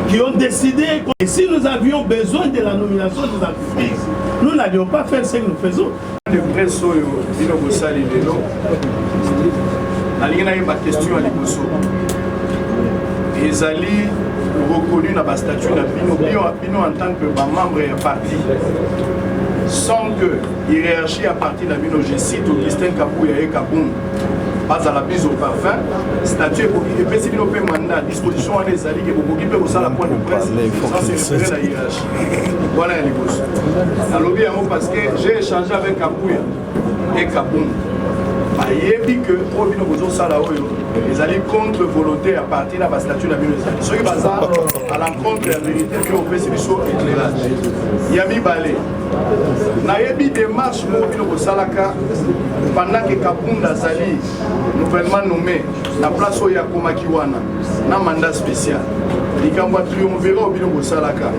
qui ont décidé, et si nous avions besoin de la nomination des entreprises, nous n'allions pas faire ce que nous faisons. Le presse Bino Bossali Lelo, Alina ma question à Liboso. Ezali reconnu dans la statut de Bino en tant que membre du parti, sans que hiérarchie à partir de Bino, je cite Augustin Kabouya et Kabound, pas à la bise au parfum, statut et puis si Bino peut mandat à disposition à les alliés qui vont occuper au sein de la pointe de presse, sans se référer à la hiérarchie. Voilà les gosses. Alors bien parce que j'ai échangé avec Kabouya et Kabound. Il dit que les alliés contre volonté à partir de la statue de la Bible. Ce qui est à l'encontre de la vérité que on fait c'est du éclairage. Yami Balé. Nayebi démarche au Salaka pendant que Kabound Azali nouvellement nommé la place où Yakoma Kiwana na mandat spécial. Il va triomphera au Salaka.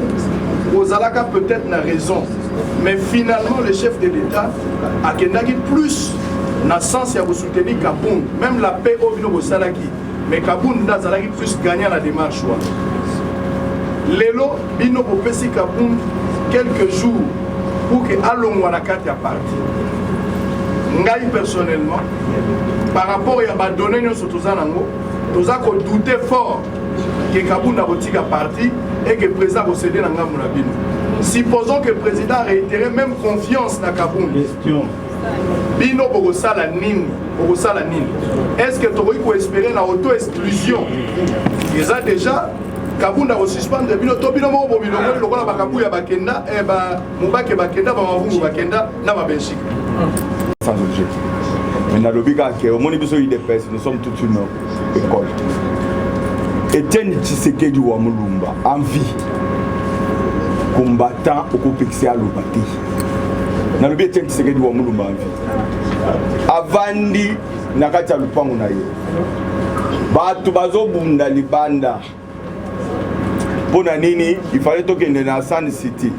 Au Salaka peut-être n'a raison, mais finalement le chef de l'État a Kendaki plus na sens ya soutenir Kabound, même la paix au Bino Salaki, mais Kabound n'a Zalaki plus gagné la démarche. Lelo Bino Popesi Kabound quelques jours pour que allons à la carte à parti. Ngai personnellement, par rapport à ma donnée sur tout ça, nous avons douté fort que Kabound a voté à parti et que le président a cédé dans la Bino. Supposons que le président a réitéré même confiance dans Kabound. Bino Bogosala Nini, est-ce que tu peux espérer la auto-exclusion? Ils ont déjà Kabound a suspendre Bino Tobino Mobo Bino, le roi Bakabouya Bakenda, et Moubake Bakenda, Bamavou Bakenda, Nama Belgique. Sans objet. Mais dans le Biga, au moins nous sommes toute une école. Etienne Tshisekedi Wamulumba, en vie, combattant au Kopexia Lobati. Dans le Etienne Tshisekedi Wamulumba en vie. Avandi, Nakatia Lupangu na ye. Batu bazo bunda libanda. Pona nini, il fallait tokende na San City.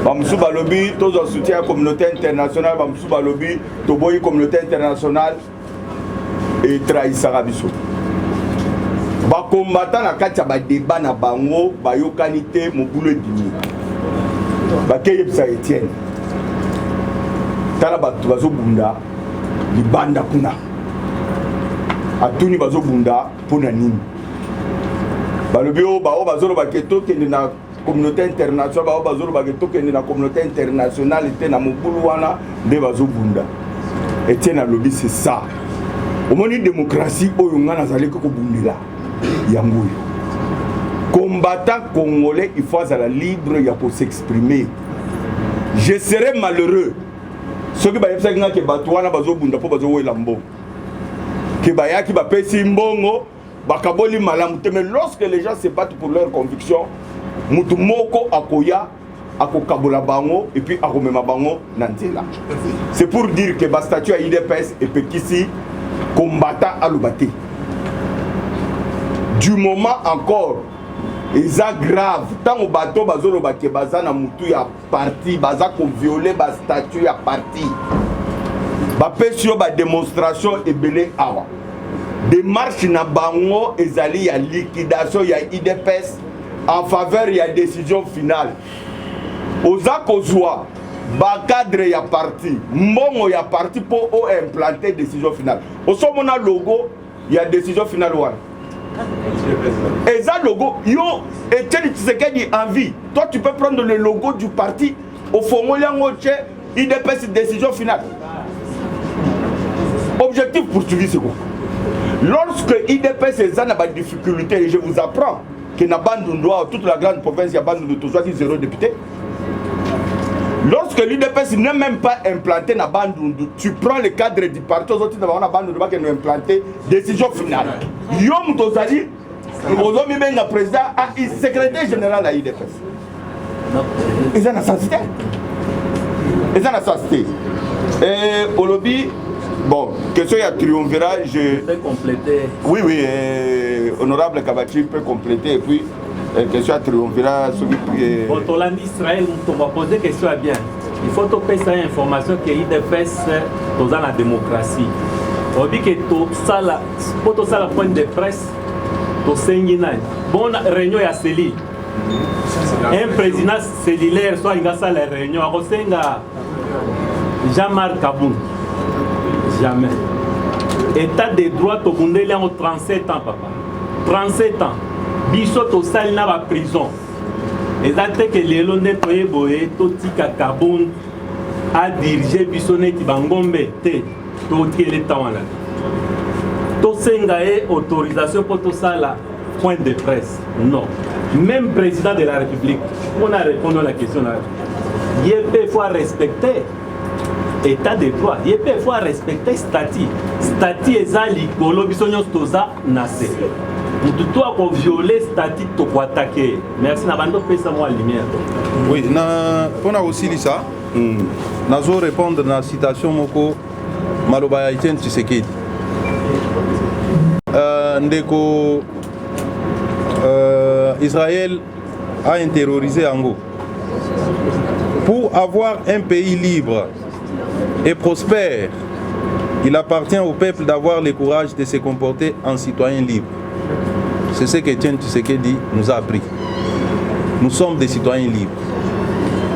Bamsou Balobi, tous en soutien à la communauté internationale, Bamsou Balobi, Toboyi communauté internationale et trahissant Rabiso. Ba combattant na katia ba débat na bango, ba yokanité mo boulot dimi. Ba keye psa Etienne. Tala ba bazo bunda libanda kuna. Atuni bazo bunda pona nini. Balobi o ba o bazo ba keto kende na communauté internationale bazolo baketokende na communauté internationale te na mobulu wana nde bazobunda Etienne alobi c'est ça omoni démocratie oyo nga nazali kobundela yango oyo combattant congolais il faut azala libre ya ko s'exprimer. Je serais malheureux soki bayebisaki nga ke bato wana bazobunda mpo bazowela mbongo ke bayaki bapesi mbongo bakaboli malamu te, mais lorsque les gens se battent pour leurs convictions mutu moko akoya akokabola bango et puis akomema bango na nzela. C'est pour dire que bastatut ya IDPS epekisi combattant alobate du moment encore eza grave tango bato bazoloba ke baza na mutu ya parti baza ko violer ba statut ya parti bapesi yo ba démonstration ebele awa démarche na bango ezali ya liquidation ya IDPS en faveur ya décision finale oza kozwa ba cadre ya parti mbongo ya parti po o implanter décision finale osomona logo ya décision finale wana et ça logo yo Etienne Tshisekedi en vie. Toi tu peux prendre le logo du parti au fond IDPS décision finale. Objectif poursuivi c'est quoi? Lorsque IDPS est en difficulté, et je vous apprends que na Bandundoa, toute la grande province il y a Bandundoa tout ça qui 0 député. Lorsque l'IDPS n'est même pas implanté na Bandundoa, tu prends le cadre du parti aux autres dans Bandundoa qui est implanté décision finale. Yom Tozali, aujourd'hui même le président a secrétaire général à l'IDPS. Ils ont la sensité. Ils ont la sensité. Et au lobby, bon, question à triumvirat, je peux compléter. Oui, oui, honorable Kabati peut compléter et puis question à triumvirat. Bon, Tolandi Israël, on va poser question à bien. Il faut que ça information que l'IDPS dans la démocratie. On dit que tout ça, la point de presse, tout ça, bon réunion à Céline. Un président cellulaire, soit il y a ça la réunion, à Jean-Marc Kaboun. Jamais. État des droits, au Bundé, il y a 37 ans, papa. 37 ans. Bissot au sal n'a pas prison. Et ça, c'est que les Londres, tout Tika Kaboun a dirigé Bissonnet Bangombe. Tout le temps là. Tout Sengaé, autorisation pour tout ça là, point de presse. Non. Même président de la République, on a répondu à la question là. Il faut respecter état de droit. Il faut respecter statut. Statut est à l'icolo, bisognos toza nase. Tout à pour violer statut to pour attaquer. Merci na bando pesa moi lumière. Oui, on a aussi dit ça. Nazo répondre dans la citation moko Maloba Etienne Tshisekedi. Ndeko Israël a intériorisé Ango. Pour avoir un pays libre et prospère, il appartient au peuple d'avoir le courage de se comporter en citoyen libre. C'est ce qu'Etienne Tshisekedi nous a appris. Nous sommes des citoyens libres.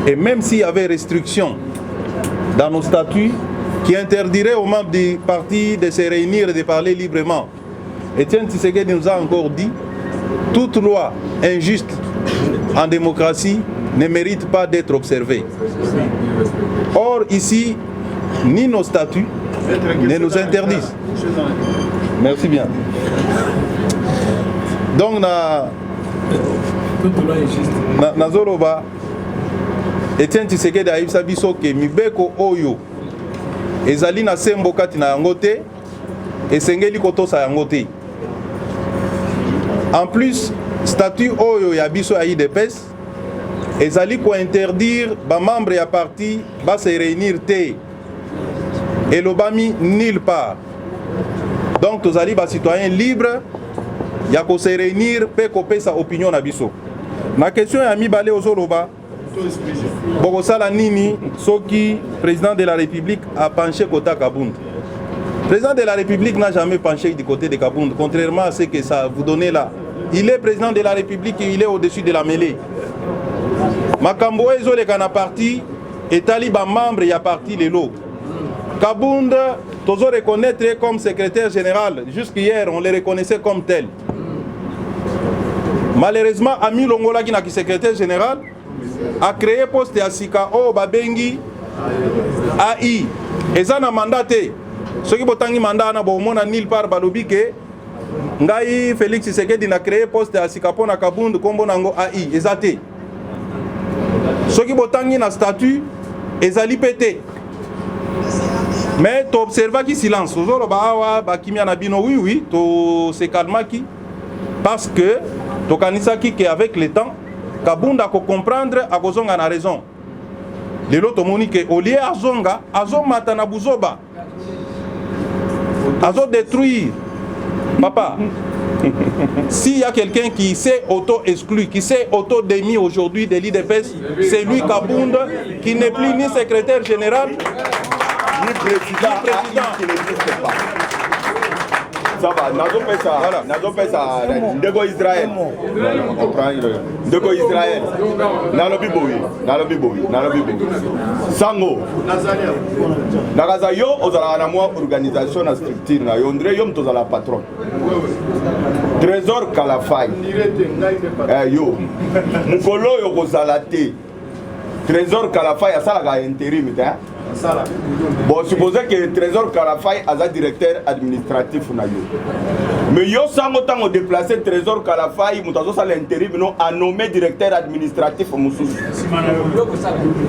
Et même s'il y avait restrictions dans nos statuts qui interdiraient aux membres du parti de se réunir et de parler librement, Etienne Tshisekedi nous a encore dit toute loi injuste en démocratie ne mérite pas d'être observée. Or, ici, ni nos statuts ne nous interdisent. Merci bien. Donc, na Zoloba, Etienne Tshisekedi a yebisa biso ke mibeko oyo ezali na sembo kati na yango te esengeli kotosa yango te. En plus, statut oyo ya biso ya IDPS ezali ko interdire ba membre ya parti ba se réunir te. Elobami nulle part. Donc tozali ba citoyen libre ya ko se réunir pe ko pesa opinion na biso. Na question ya mibale ozoloba Bokosala nini soki président de la République a penché côté Kabound. Président de la République n'a jamais penché du côté de Kabound, contrairement à ce que ça vous donnez là. Il est président de la République et il est au-dessus de la mêlée. Makambo ezole kana parti et Taliban membre y a parti les lots. Kabound, tozo reconnaître comme secrétaire général. Jusqu'hier, on les reconnaissait comme tel. Malheureusement, Ami Longola qui est secrétaire général a créé poste à Sika o babengi AI. Et ça n'a mandaté. Ceux qui ont mandat na bomona nil par balobi ke ngai Félix Tshisekedi n'a créé poste à Sika pona Kabund kombo nango AI. Ezate. Ceux qui ont na statut ezali pété. Mais tu observes qui silence. Aujourd'hui, oui, tu se calmes qui. Parce que tu connais qui avec le temps, Kabunda ko comprendre à cause on a raison. Les autres monique au lieu azonga, azon matana buzoba. Azon détruire. Papa. S'il y a quelqu'un qui s'est auto-exclu, qui s'est auto-démis aujourd'hui de l'IDPS, c'est lui Kabunda qui n'est plus ni secrétaire général. Ni président qui n'existe pas. Ça va, Nazo Pesa, Ndego Israël. Ndego Israël. Nalobiboui. Sango. Nagaza yo, ozala na moi organisation na structure na yo, André yom tozala patron. Trésor Kalafay. Yo. Mukolo yo kozala te. Trésor Kalafay asala intérim, hein? Bon, supposez que le Trésor Kalafay a un directeur administratif. Mais yo sango tango déplacé le Trésor Kalafay, mutazo sa l'intérim non a nommé directeur administratif Moussous.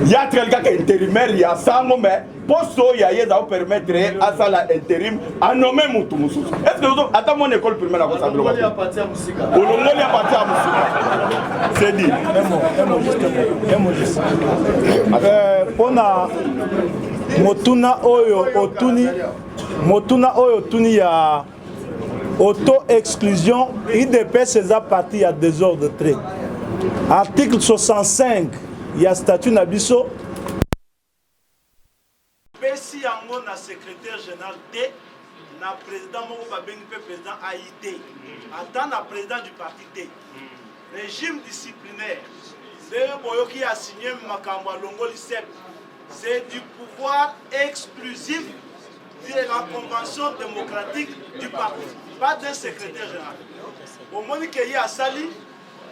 Il y a quelqu'un qui est intérimaire, il y a sango mais posto ya yeza permettre à ça l'intérim a nommé Moussous. Est-ce que vous attends mon école primaire à ça Olongoli a parti à Moussika. Olongoli a parti à Moussika. C'est dit. Pona Motuna Oyo Tuni ya auto-exclusion, IDPS est parti il y a désordre de trait. Article 65, il y a statut Nabiso. Si yango na secrétaire général T, na président moko babengi pe président AIT. Attends na président du parti T. Régime disciplinaire. C'est boyoki a signé makambo Longoli Sep. C'est du pouvoir exclusif de la convention démocratique du parti, pas d'un secrétaire général. Au moment qu'il y a Sali,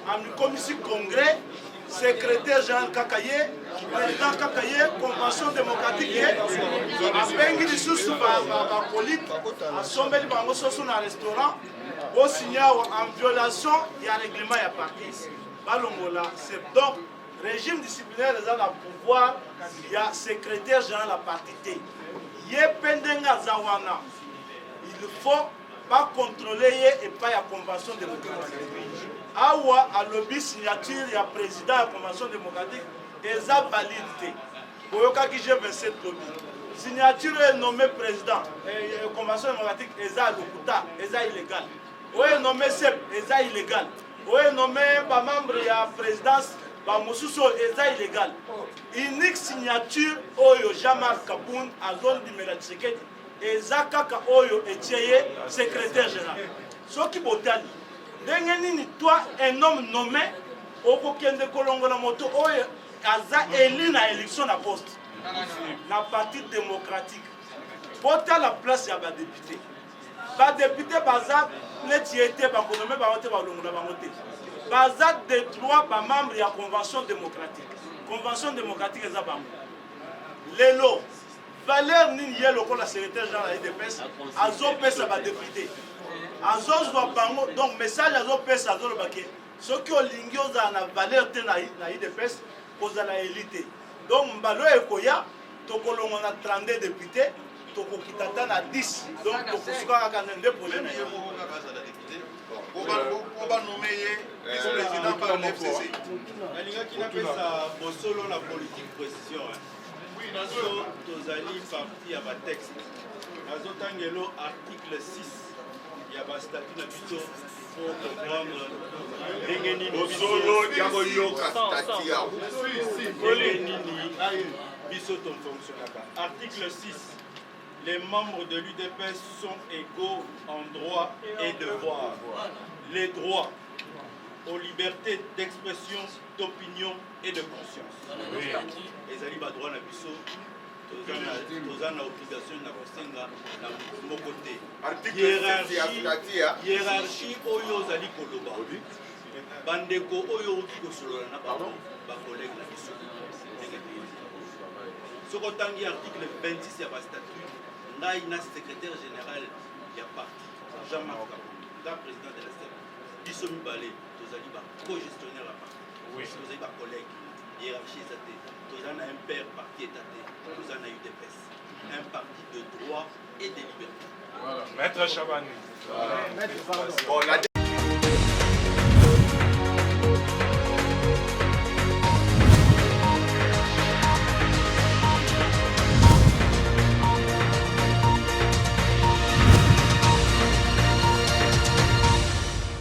en commission congrès, secrétaire général Kakaye, président Kakaye, convention démocratique, à Bengi sous ma police, à Sombeli Bango Soso dans restaurant, au signal en violation, il y a un règlement, il y a parti. Balongola, c'est donc régime disciplinaire, les gens ont le pouvoir, il y a secrétaire général de la partie T. Il y a Pendenga Zawana. Il ne faut pas contrôler et pas la convention démocratique. Awa, à lobby signature, il y a président de la convention démocratique, et ça valide. Boyoka qui j'ai 27 lobby. Signature est nommé président, et la convention démocratique, et ça lokuta, et ça illégal. Ou est nommé CEP, et ça illégal. Ou est nommé membre de la présidence. Moussousso est illégal. Unique signature Oyo Jean-Marc Kaboun à zone du Mélatseket et Zakaka Oyo Etieye, secrétaire général. Ce qui botali, toi, un homme nommé au Kokende Kolongo la moto Oyo Aza élu na élection na poste. Na parti démocratique. Bota la place ya ba député. Ba député baza netiete ba konomé ba voter ba longo na ba voter. Bazat des droits par membre de la Convention démocratique. Convention démocratique est à Lélo, valeur ni yé le la secrétaire général de l'IDPS, Azo pèse à député. Azo doit bango, donc message Azo pèse à Azo le baquet. Ceux qui ont l'ingio dans la valeur de l'IDPS, posent la élite. Donc Mbalo et Koya, Tokolo on a 32 députés, Toko Kitatan a 10. Donc Toko Souka a 42 projets. On va nommer vice-président par l'FCC. Qui n'a pas sa solo la politique précision. Oui, nous allons partir à ma texte. Nous avons article 6. Il y a un statut de plutôt pour comprendre. Article 6. Les membres de l'UDPS sont égaux en droits et devoirs. Les droits aux libertés d'expression, d'opinion et de conscience. Les alibas droits na biso, tozana obligation na kosenga na mokote. Hiérarchie oyo zali koloba. bandeko oyo kosolola na bacollègue na biso soki otangi article 26 ya bastatut ngai na secrétaire général ya parti Jean-Marc Kabongo nga président de la CEP biso mibale tozali co-gestionnaire la parti tozali bacollègue hiérarchie eza te tozali na un père parti eta te tozali na UDPS un parti de droit et de liberté. Maître Chabani. Bon,